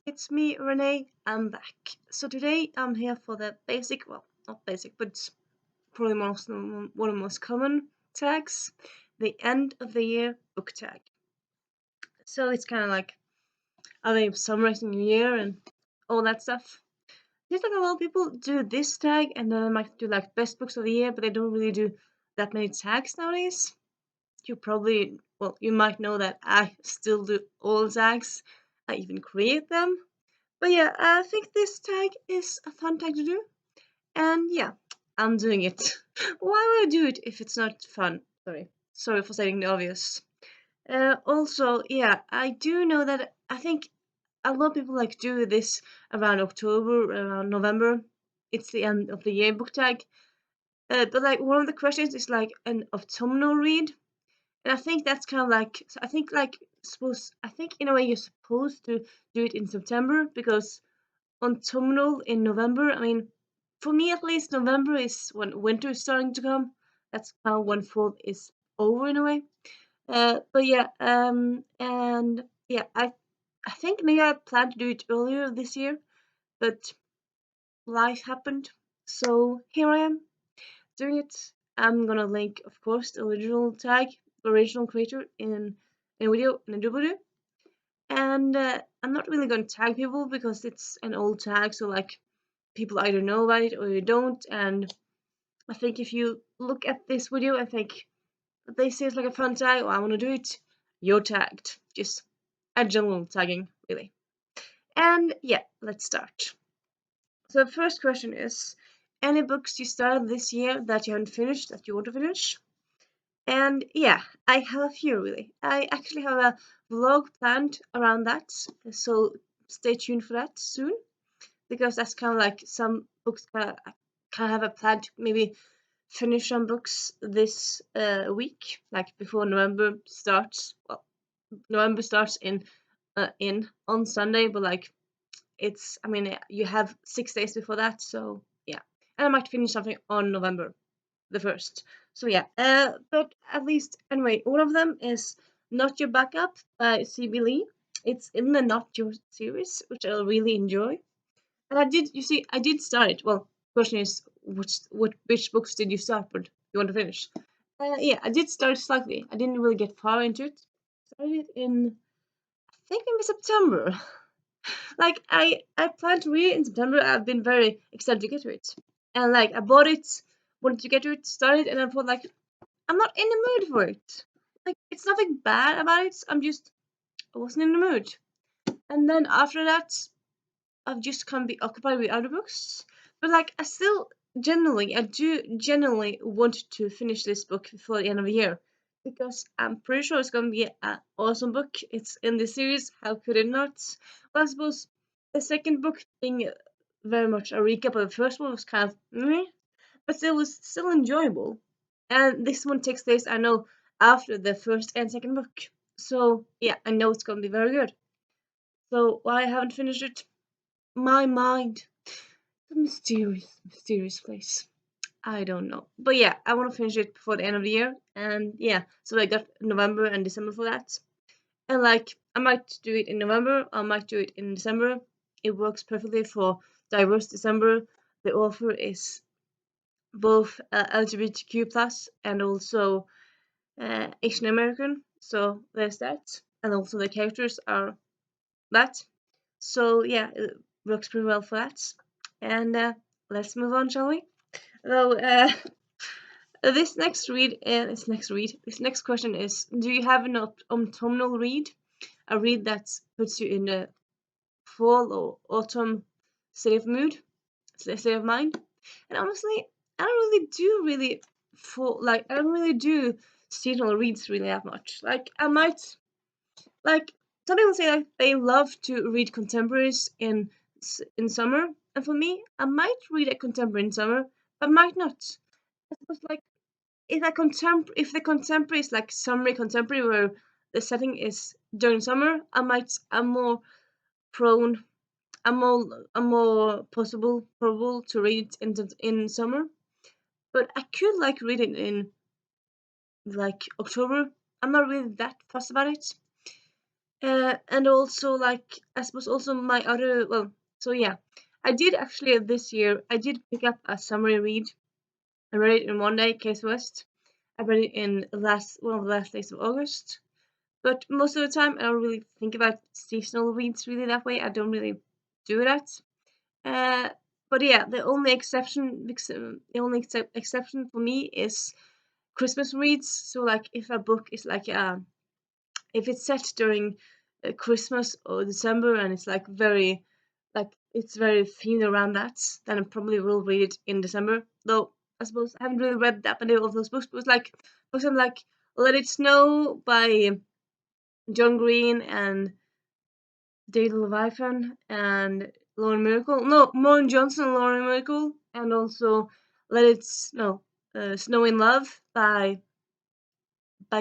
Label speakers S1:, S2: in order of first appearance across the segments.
S1: it's me, Renee. I'm back. So today I'm here for the basic, well, not basic, but probably one of the most common tags, the end of the year book tag. So it's kind of like, are they summarizing the year and all that stuff? Seems like a lot of people do this tag and then might do like best books of the year, but they don't really do that many tags nowadays. You probably, well, you might know that I still do all the tags. I even create them. But yeah, I think this tag is a fun tag to do. And yeah, I'm doing it. Why would I do it if it's not fun? Sorry for saying the obvious. Also, yeah, I do know that I think a lot of people like do this around October, around November. It's the end of the year book tag. But like one of the questions is like an autumnal read, and I think that's kind of like I think like suppose I think in a way you're supposed to do it in September because autumnal in November. I mean, for me at least, November is when winter is starting to come. That's kind of when fall is over in a way. But yeah, and yeah, I think maybe I planned to do it earlier this year, but life happened, so here I am doing it. I'm gonna link, of course, the original tag, original creator in a video in a doobly-doo. And I'm not really gonna tag people because it's an old tag, so like people either know about it or you don't. And I think if you look at this video and think this seems like a fun tag, or I want to do it, you're tagged. Just a general tagging, really. And yeah, let's start. So the first question is, any books you started this year that you haven't finished that you want to finish? And yeah, I have a few really. I actually have a vlog planned around that, so stay tuned for that soon because that's kind of like some books kind of have a plan to maybe finish some books this week, like before November starts. Well, November starts in on Sunday, but like it's I mean you have 6 days before that, so yeah, and I might finish something on November the first. So yeah, but at least anyway, one of them is Not Your Backup by C.B. Lee. It's in the Not Your series, which I really enjoy. And I did start it. Well, question is, which books did you start, but you want to finish? Yeah, I did start slightly. I didn't really get far into it. Started in, I think maybe September. Like I planned to read it in September. I've been very excited to get to it, and like I bought it, wanted to get to it, started, and I thought like I'm not in the mood for it. Like it's nothing bad about it. I wasn't in the mood. And then after that, I've just kind of be occupied with other books. But like I do generally want to finish this book before the end of the year because I'm pretty sure it's gonna be an awesome book. It's in the series. How could it not? Well, I suppose the second book being very much a recap of the first one was kind of meh, but still was still enjoyable. And this one takes place, I know, after the first and second book. So yeah, I know it's gonna be very good. So why I haven't finished it? My mind. A mysterious place. I don't know. But yeah, I want to finish it before the end of the year. And yeah, so I got November and December for that. And like, I might do it in November, I might do it in December. It works perfectly for Diverse December. The author is both LGBTQ plus and also Asian American. So there's that. And also the characters are that. So yeah, it works pretty well for that. And let's move on, shall we? So this next question is: do you have an autumnal read? A read that puts you in the fall or autumn state of mood, state of mind? And honestly, I don't really do really I don't really do seasonal reads really that much. Like I might like some people say like they love to read contemporaries in summer, and for me, I might read a contemporary in summer, but might not. I suppose like if the contemporary is like summery contemporary where the setting is during summer, I'm more prone I'm more possible probable to read it in summer. But I could like read it in like October. I'm not really that fussed about it. And also like I suppose also my other so yeah, I did actually this year I did pick up a summary read. I read it in one day, Case West. I read it in last one of the last days of August. But most of the time, I don't really think about seasonal reads really that way. I don't really do that. Uh, but yeah, the only exception for me is Christmas reads. So like, if a book is like if it's set during Christmas or December and it's it's very themed around that, then I probably will read it in December. Though I suppose I haven't really read that many of those books. But it's like, for example, like Let It Snow by John Green and Dale Leviathan and Lauren Miracle. No, Moen Johnson and Lauren Miracle, and also Snow in Love by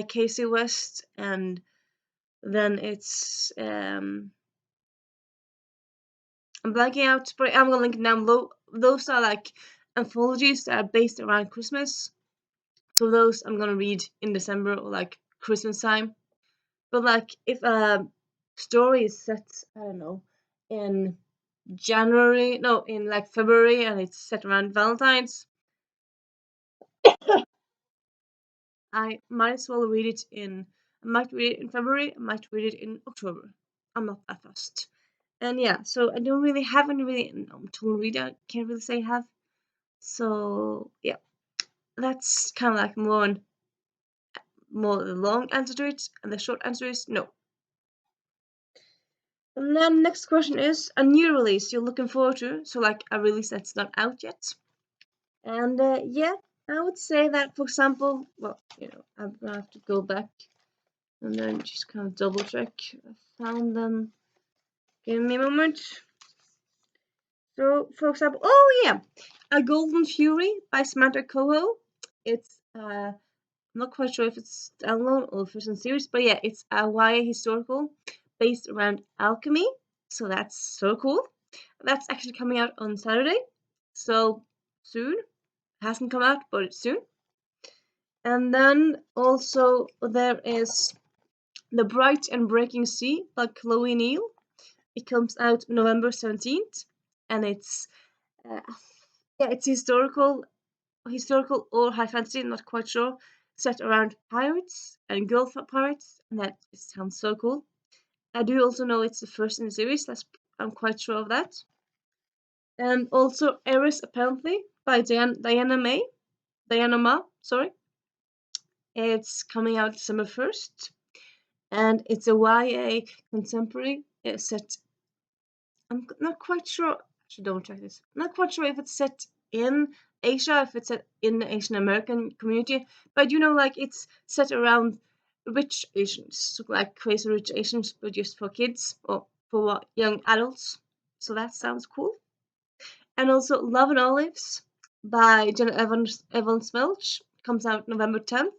S1: Casey West, and then it's I'm blanking out, but I'm gonna link it down below. Those are like anthologies that are based around Christmas. So those I'm gonna read in December or like Christmas time. But like if a story is set, I don't know, in January, no, in like February, and it's set around Valentine's, I might as well read it in. I might read it in February. I might read it in October. I'm not that fussed. And yeah, so I don't really have any really to read. I can't really say I have. So yeah, that's kind of like more the long answer to it, and the short answer is no. And then next question is a new release you're looking forward to. So like a release that's not out yet. And yeah, I would say that, for example, well, I'm gonna have to go back and then just kind of double check. I found them. Give me a moment. So, for example, oh yeah, A Golden Fury by Samantha Coho. It's I'm not quite sure if it's standalone or if it's in series, but yeah, it's a YA historical based around alchemy. So that's so cool. That's actually coming out on Saturday. So soon. Hasn't come out, but it's soon. And then also there is The Bright and Breaking Sea by Chloe Neal. It comes out November 17th, and uh, it's historical or high fantasy, not quite sure, set around pirates and girl pirates, and that sounds so cool. I do also know it's the first in the series. I'm quite sure of that. And also Eris Apparently by Diana Ma, sorry. It's coming out December 1st, and it's a YA contemporary set. I'm not quite sure. I should double check this. I'm not quite sure if it's set in Asia, if it's set in the Asian American community, but like it's set around rich Asians, so like crazy rich Asians, but just for kids or for young adults. So that sounds cool. And also Love and Olives by Jenna Evans Welch comes out November 10th.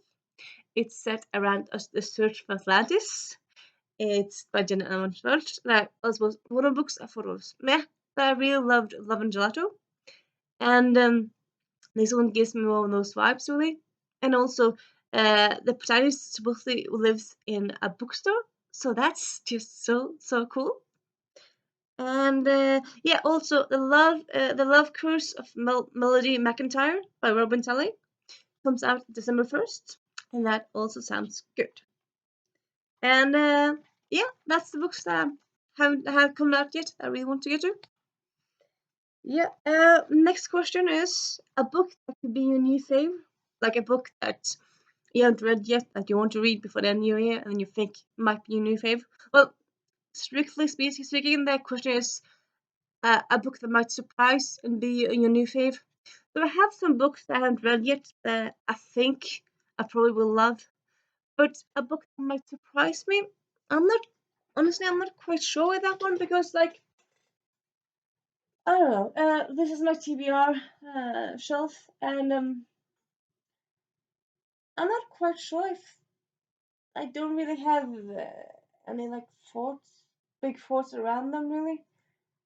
S1: It's set around the search for Atlantis. It's by Jenna Evans Welch. That was one of the books I thought was meh, but I really loved Love and Gelato. And this one gives me one of those vibes, really. And also, the protagonist supposedly lives in a bookstore, so that's just so cool. And yeah, also the Love Curse of Melody McIntyre by Robin Tully comes out December 1st, and that also sounds good. And yeah, that's the books that haven't have come out yet. I really want to get to. Yeah. Next question is a book that could be your new fave, like a book that you haven't read yet that you want to read before the new year, and you think might be your new fave. Well, strictly speaking, the question is a book that might surprise and be your new fave. So I have some books that I haven't read yet that I think I probably will love, but a book that might surprise me. I'm not honestly. I'm not quite sure with that one because, like, I don't know. This is my TBR shelf, and I'm not quite sure if I don't really have any like big forts around them really.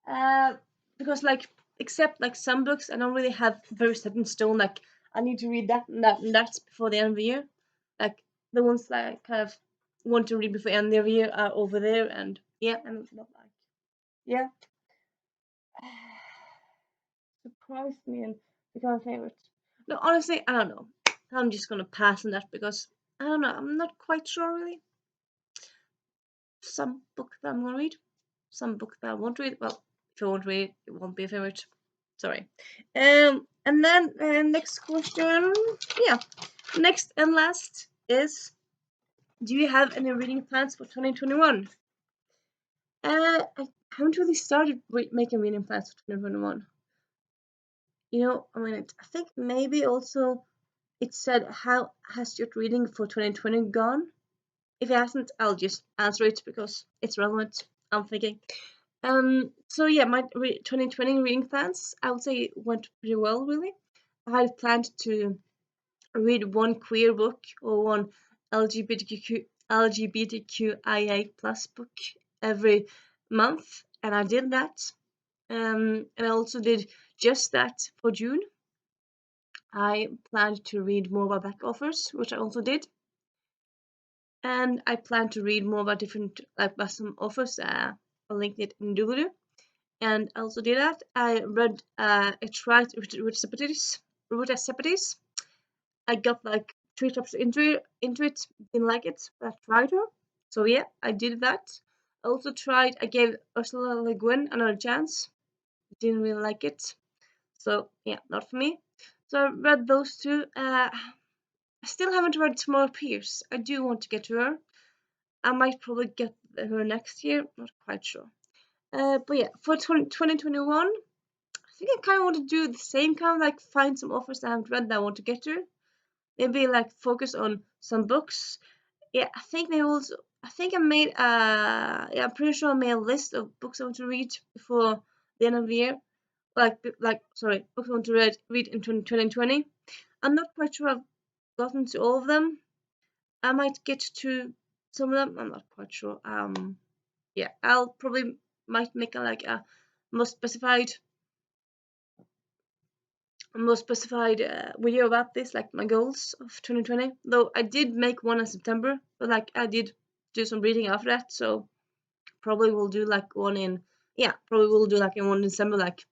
S1: Uh, because like except like some books, I don't really have very set in stone. Like I need to read that and that and that before the end of the year. Like the ones that kind of want to read before end of the year are over there, and yeah, and not like yeah, surprised me and become a favorite. No, honestly, I don't know. I'm just gonna pass on that because I don't know. I'm not quite sure really. Some book that I'm gonna read, some book that I won't read. Well, if I won't read, it won't be a favorite. Sorry. And then next question. Yeah, next and last is: do you have any reading plans for 2021? I haven't really started making reading plans for 2021. I mean, I think maybe also it said how has your reading for 2020 gone? If it hasn't, I'll just answer it because it's relevant. I'm thinking. So yeah, my 2020 reading plans, I would say it went pretty well, really. I had planned to read one queer book or one LGBTQIA plus book every month, and I did that. And I also did just that for June. I planned to read more about back offers, which I also did. And I plan to read more about different about some authors. I'll link it in doobly. And I also did that. I read I tried with Separatis. I got like 3 chapters into it, didn't like it, but I tried her. So yeah, I did that. I also tried. I gave Ursula Le Guin another chance. Didn't really like it. So yeah, not for me. So I read those two. I still haven't read Tamora Pierce. I do want to get to her. I might probably get her next year. Not quite sure. But yeah, for 2021, I think I kind of want to do the same kind of like find some authors I haven't read that I want to get to. Maybe like focus on some books. Yeah, I think maybe also. I think I made yeah, I'm pretty sure I made a list of books I want to read before the end of the year. Like sorry, books I want to read in 2020. I'm not quite sure I've gotten to all of them. I might get to some of them. I'm not quite sure. Yeah, I'll probably might make a more specified video about this, like my goals of 2020. Though I did make one in September, but like I did do some reading after that, so probably we'll do like one in probably we'll do like in one in December, like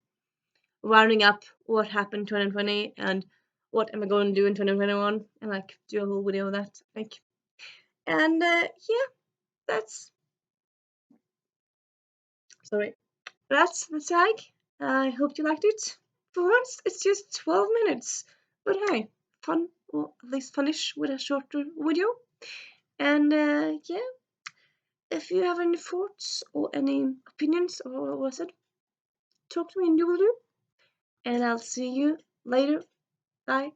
S1: rounding up what happened in 2020 and what am I going to do in 2021, and like do a whole video of that, I think. And yeah, that's sorry. That's the tag. I hope you liked it. For once, it's just 12 minutes. But hey, fun, or at least funish with a shorter video. And yeah, if you have any thoughts or any opinions or what was it, talk to me in Doodle, and I'll see you later. Bye.